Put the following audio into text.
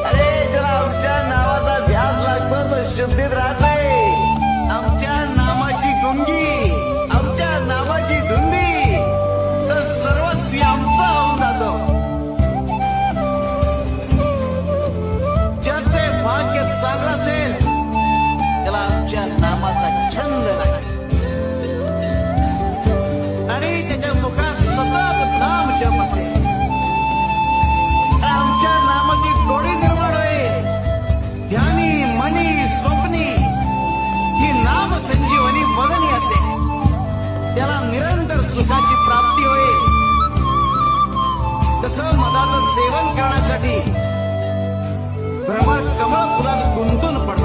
अरे जरा आमच्या नावाचा ध्यास लागतो तर शुद्धीत राहते. आमच्या नामाची गुंगी, आमच्या नामाची धुंदी तर सर्वस्वी आमचा होऊन जातो. ज्याचे भाग्य चांगलं असेल त्याला आमच्या नामाचा छंद लागतो आणि त्याच्या मुखात सतत नाम जप असेल. आमच्या नामाची गोडी निर्माण होईल. ध्यानी मनी स्वप्नी ही नाम संजीवनी बदनी असेल. त्याला निरंतर सुखाची प्राप्ती होईल. तसं मधाचं सेवन करण्यासाठी भ्रमर कमळ फुलात गुंतून पड.